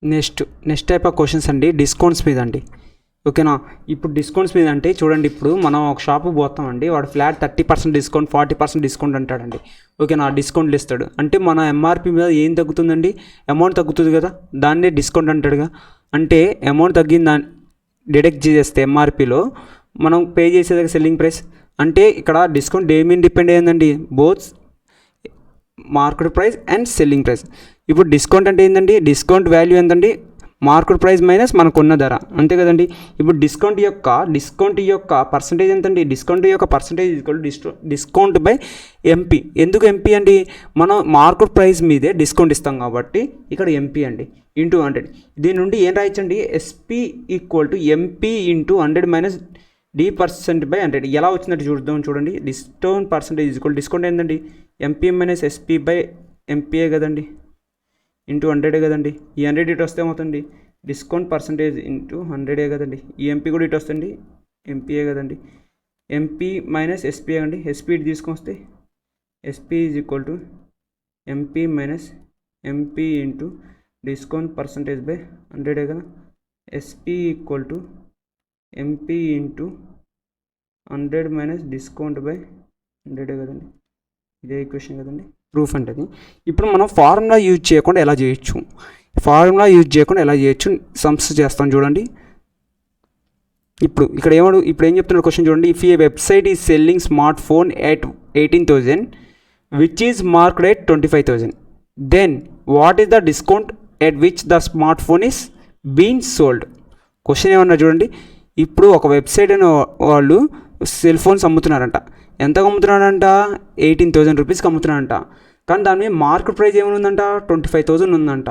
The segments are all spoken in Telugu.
నెక్స్ట్ టైప్ ఆఫ్ క్వశ్చన్స్ అండి డిస్కౌంట్స్ మీద అండి. ఓకేనా, ఇప్పుడు డిస్కౌంట్స్ మీద అంటే చూడండి, ఇప్పుడు మనం ఒక షాప్కి పోతామండి, వాడు ఫ్లాట్ 30% డిస్కౌంట్ 40% డిస్కౌంట్ అంటాడండి. ఓకేనా, డిస్కౌంట్లు ఇస్తాడు అంటే మన ఎంఆర్పి మీద ఏం తగ్గుతుందండి, అమౌంట్ తగ్గుతుంది కదా, దాన్నే డిస్కౌంట్ అంటాడుగా. అంటే అమౌంట్ తగ్గిన దాన్ని డిడక్ట్ చేస్తే ఎంఆర్పిలో మనం పే చేసేది సెల్లింగ్ ప్రైస్. అంటే ఇక్కడ డిస్కౌంట్ దేని డిపెండ్ అయ్యిందండి, both market price and selling price. ఇప్పుడు డిస్కౌంట్ అంటే ఏంటండి, డిస్కౌంట్ వాల్యూ ఎంతండి, మార్కెట్ ప్రైస్ మైనస్ మనకున్న ధర, అంతే కదండి. ఇప్పుడు డిస్కౌంట్ యొక్క పర్సంటేజ్ ఎంతండి, డిస్కౌంట్ యొక్క పర్సంటేజ్ డిస్కౌంట్ బై ఎంపీ. ఎందుకు ఎంపీ అండి, మనం మార్కెట్ ప్రైస్ మీదే డిస్కౌంట్ ఇస్తాం కాబట్టి ఇక్కడ ఎంపీ అండి, ఇంటూ 100. దీని నుండి ఏం రాయొచ్చండి, SP equal to MP into 100 - D%/100. ఎలా వచ్చినట్టు చూడండి. డిస్కౌంట్ పర్సంటేజ్ ఈక్వల్ డిస్కౌంట్ ఏంటండి, ఎంపీ మైనస్ ఎస్పీ బై ఎంపీఏ కదండి, ఇంటూ 100 కదండి. ఈ 100 ఇటు వస్తే ఏమవుతుంది, డిస్కౌంట్ పర్సంటేజ్ ఇంటూ 100 కదండి. ఈ ఎంపీ కూడా ఇటు వస్తుంది, ఎంపీఏ కదండి. ఎంపీ మైనస్ ఎస్పీ అండి, ఎస్పీ ఇటు తీసుకొని వస్తే SP is equal to MP minus MP into discount percentage by 100 కదా. SP equal to MP into 100 minus discount by 100 కదండి. ఇదే ఈక్వేషన్ కదండి, ప్రూఫ్ అంటే. ఇప్పుడు మనం ఫార్ములా యూజ్ చేయకుండా ఎలా చేయొచ్చు, సమ్స్ చేస్తాం చూడండి. ఇప్పుడు ఏం చెప్తున్నారు క్వశ్చన్ చూడండి. If a website is selling smart phone at 18,000 which is marked at 25,000, then what is the discount at which the smart phone is been sold. Question ఏమన్నా చూడండి, ఇప్పుడు ఒక వెబ్సైట్ అనే వాళ్ళు సెల్ ఫోన్స్ అమ్ముతున్నారంట. ఎంతకు అమ్ముతున్నాడంట, 18,000 రూపీస్కి అమ్ముతున్నాడంట. కానీ దాని మీద మార్కెట్ ప్రైస్ ఏమైనా 25,000 ఉందంట.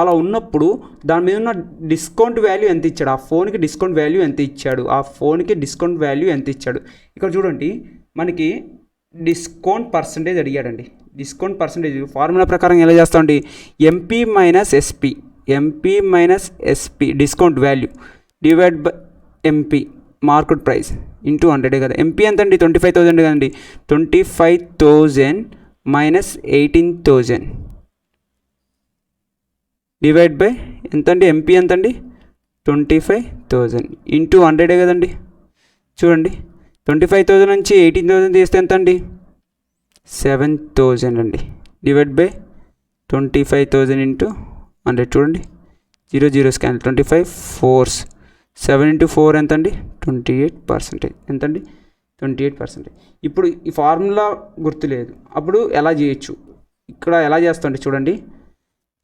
అలా ఉన్నప్పుడు దాని మీద ఉన్న డిస్కౌంట్ వాల్యూ ఎంత ఇచ్చాడు, ఆ ఫోన్కి డిస్కౌంట్ వాల్యూ ఎంత ఇచ్చాడు, ఇక్కడ చూడండి మనకి డిస్కౌంట్ పర్సంటేజ్ అడిగాడండి. డిస్కౌంట్ పర్సంటేజ్ ఫార్ములా ప్రకారం ఎలా చేస్తామండి, MP minus SP discount value divide by MP market price into 100 కదా. ఎంపీ ఎంత అండి, 25,000 కదండి. 25,000 మైనస్ 18,000 డివైడ్ బై ఎంత అండి, ఎంపీ ఎంత అండి 25,000 ఇంటూ 100 కదండి. చూడండి 25,000 నుంచి 18,000 తీస్తే ఎంత అండి, 7,000 అండి, డివైడ్ బై 25,000 ఇంటూ 100. చూడండి 0 0 స్కాన్, 25 4s 7 into 4 ఎంత అండి, 28%. ఎంతండి, 28%. ఇప్పుడు ఈ ఫార్ములా గుర్తులేదు, అప్పుడు ఎలా చేయొచ్చు, ఇక్కడ ఎలా చేస్తామండి చూడండి.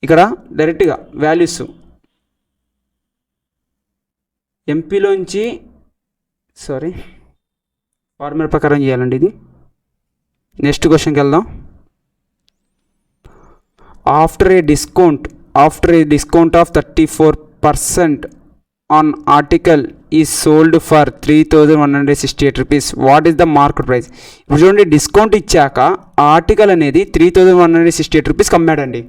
ఇక్కడ డైరెక్ట్గా వాల్యూస్ ఎంపీలోంచి ఫార్ములా ప్రకారం చేయాలండి ఇది. నెక్స్ట్ క్వశ్చన్కి వెళ్దాం. After a discount of 34% on article is sold for 3,168 rupees. What is the market price? ఇప్పుడు చూడండి, డిస్కౌంట్ ఇచ్చాక ఆర్టికల్ అనేది 3,168 రూపీస్కి అమ్మాడండి.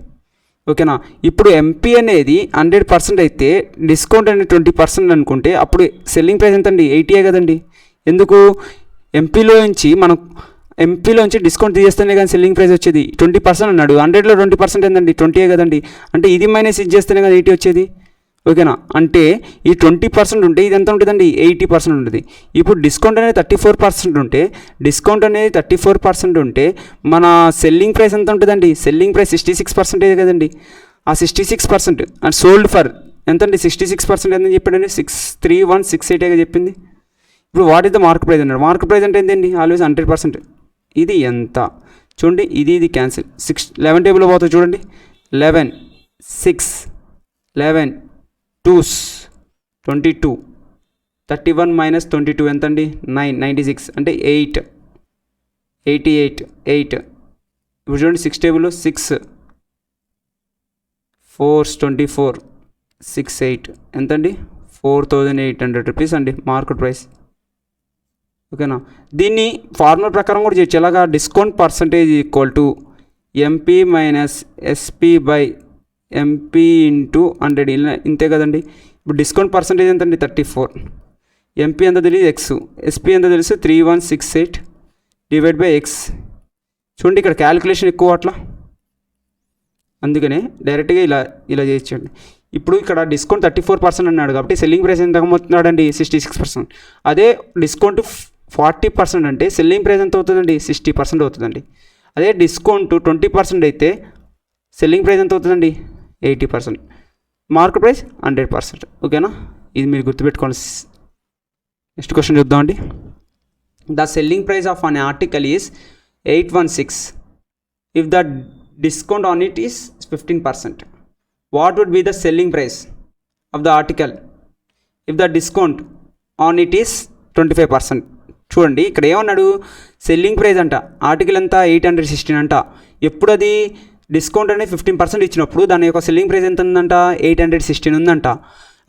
ఓకేనా, ఇప్పుడు ఎంపీ అనేది 100% అయితే డిస్కౌంట్ అనేది 20% అనుకుంటే అప్పుడు సెల్లింగ్ ప్రైస్ ఎంత అండి, 80 కదండి. ఎందుకు, ఎంపీలోంచి డిస్కౌంట్ తీసేస్తేనే కానీ సెల్లింగ్ ప్రైస్ వచ్చేది 20% అన్నాడు. 100లో 20% ఏంటండి, 20 కదండి. అంటే ఇది మైనస్ ఇది చేస్తేనే కదా 80 వచ్చేది. ఓకేనా, అంటే ఈ 20% ఉంటే ఇది ఎంత ఉంటుందండి, 80% ఉంటుంది. ఇప్పుడు డిస్కౌంట్ అనేది 34% ఉంటే మన సెల్లింగ్ ప్రైస్ ఎంత ఉంటుందండి, సెల్లింగ్ ప్రైస్ 66% కదండి. ఆ 66% అండ్ సోల్డ్ ఫర్ ఎంతండి, 66% ఎంత చెప్పాడండి, 63168 చెప్పింది. ఇప్పుడు what is the market price అన్నాడు. మార్కెట్ ప్రైస్ అంటే ఏంటండి, ఆల్వేస్ 100%. ఇది ఎంత చూడండి, ఇది క్యాన్సిల్. 11 టేబుల్లో పోతుంది చూడండి. 11 6 11 2s 22 31 మైనస్ 22 ఎంత అండి, 9 96 అంటే 8 88 8. ఇప్పుడు చూడండి 6 టేబుల్లో 6 4s 24 6 8 ఎంత అండి, 4,800 రూపీస్ అండి మార్కెట్ ప్రైస్. ఓకేనా, దీన్ని ఫార్ములా ప్రకారం కూడా చేయొచ్చు. ఎలాగా, discount percentage equal to MP minus SP by MP into 100. ఇంతే కదండి. ఇప్పుడు డిస్కౌంట్ పర్సంటేజ్ ఎంత అండి, 34. ఎంపీ ఎంత తెలియదు, ఎక్స్. ఎస్పీ ఎంత తెలుసు, 3168 డివైడ్ బై ఎక్స్. చూడండి ఇక్కడ క్యాలిక్యులేషన్ ఎక్కువ అట్లా, అందుకనే డైరెక్ట్గా ఇలా చేయొచ్చండి. ఇప్పుడు ఇక్కడ డిస్కౌంట్ 34% అన్నాడు కాబట్టి సెల్లింగ్ ప్రైస్ ఎంత అవుతున్నాడండి 66%. అదే డిస్కౌంట్ 40% అంటే సెల్లింగ్ ప్రైస్ ఎంత అవుతుందండి 60% అవుతుందండి. అదే డిస్కౌంట్ 20% అయితే సెల్లింగ్ ప్రైస్ ఎంత అవుతుందండి 80%. Market price 100%. ఓకేనా, ఇది మీరు గుర్తుపెట్టుకోండి. నెక్స్ట్ క్వశ్చన్ చూద్దామండి. The selling price of an article is 816 if the discount on it is 15%. What would be the selling price of the article if the discount on it is 25%. చూడండి ఇక్కడ ఏమన్నాడు, సెల్లింగ్ ప్రైస్ అంట ఆర్టికల్ ఎంత 816 అంట. ఎప్పుడు అది డిస్కౌంట్ అనేది 15% ఇచ్చినప్పుడు దాని యొక్క సెల్లింగ్ ప్రైస్ ఎంత ఉందంట 816 ఉందంట.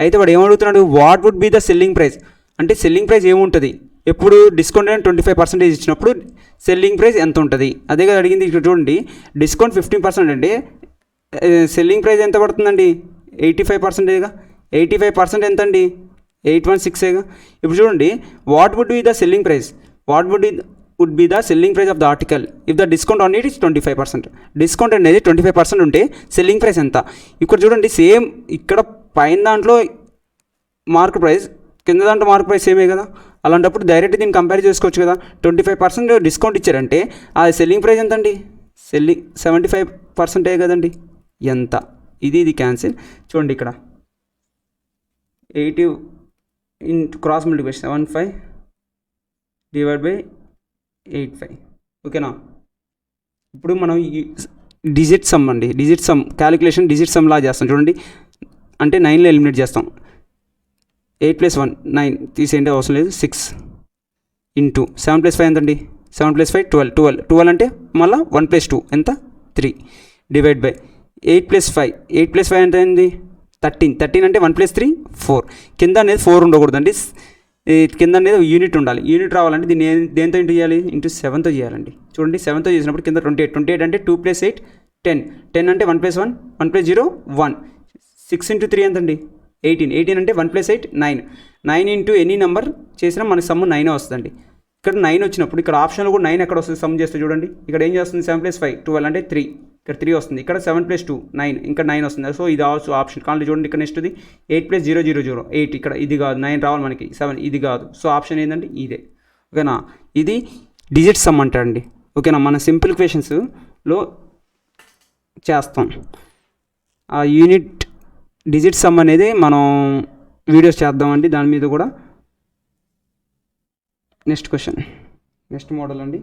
అయితే వాడు ఏమడుగుతున్నాడు, what would be the selling price అంటే సెల్లింగ్ ప్రైస్ ఏముంటుంది ఎప్పుడు డిస్కౌంట్ అనేది 25% ఇచ్చినప్పుడు సెల్లింగ్ ప్రైస్ ఎంత ఉంటుంది, అదే కదా అడిగింది. ఇక్కడ చూడండి డిస్కౌంట్ 15% అంటే సెల్లింగ్ ప్రైస్ ఎంత పడుతుందండి 85%గా. 85% ఎంత అండి 816గా. ఇప్పుడు చూడండి what would be the selling price, what would be the selling price of the article if the discount on it is 25%. Discount అనేది 25% ఉంటే సెల్లింగ్ ప్రైస్ ఎంత. ఇక్కడ చూడండి సేమ్ ఇక్కడ పైన దాంట్లో మార్కెట్ ప్రైస్ కింద దాంట్లో మార్కెట్ ప్రైస్ సేమే కదా. అలాంటప్పుడు డైరెక్ట్ దీన్ని కంపేర్ చేసుకోవచ్చు కదా. 25% డిస్కౌంట్ ఇచ్చారంటే ఆ సెల్లింగ్ ప్రైస్ ఎంత అండి 75% కదండి. ఎంత ఇది క్యాన్సిల్. చూడండి ఇక్కడ 80 క్రాస్ మల్టిప్లికేషన్ 75 డివైడ్ బై 85. ఓకేనా, ఇప్పుడు మనం డిజిట్ సమ్ అండి, digit sum calculation digit some law చేస్తాం. చూడండి అంటే 9లో ఎలిమినేట్ చేస్తాం. 8 + 1 9 తీసేయండి అవసరం లేదు. 6 ఇంటూ 7 + 5 ఎంతండి 7 + 5 12 అంటే మళ్ళీ 1 + 2 ఎంత 3 డివైడ్ బై 8 + 5 8 + 5 ఎంత అయింది 13 అంటే 1 + 3 4. కింద అనేది 4 ఉండకూడదండి, కింద అనేది యూనిట్ ఉండాలి. యూనిట్ రావాలంటే దీన్ని దేంతో ఇంటూ చేయాలి ఇంటూ 7తో చేయాలండి. చూడండి 7తో చేసినప్పుడు కింద 28 అంటే 2 + 8 10 అంటే 1 + 1 1 + 0 1 6 ఇంటూ 3 ఎంతండి 18 అంటే 1 + 8 9 ఇంటూ ఎనీ నెంబర్ చేసినా మనకి సమ్ 9 వస్తుందండి. ఇక్కడ 9 వచ్చినప్పుడు ఇక్కడ ఆప్షన్లో కూడా 9 ఎక్కడ వస్తుంది సమ్ చేస్తే చూడండి ఇక్కడ ఏం చేస్తుంది 7 + 5 12 అంటే 3 ఇక్కడ 3 వస్తుంది. ఇక్కడ 7 + 2 9 ఇంకా 9 వస్తుంది. సో ఇది ఆల్సో ఆప్షన్ కావాలి. చూడండి ఇక్కడ నెక్స్ట్ 8 + 0 0 0 8 ఇక్కడ ఇది కాదు 9 రావాలి మనకి 7 ఇది కాదు. సో ఆప్షన్ ఏంటంటే ఇదే. ఓకేనా, ఇది డిజిట్ సమ్ అంటారండి. ఓకేనా, మన సింపుల్ క్వశ్చన్స్లో చేస్తాం. ఆ యూనిట్ డిజిట్ సమ్ అనేది మనం వీడియోస్ చేద్దామండి దాని మీద కూడా. నెక్స్ట్ క్వశ్చన్ నెక్స్ట్ మోడల్ అండి.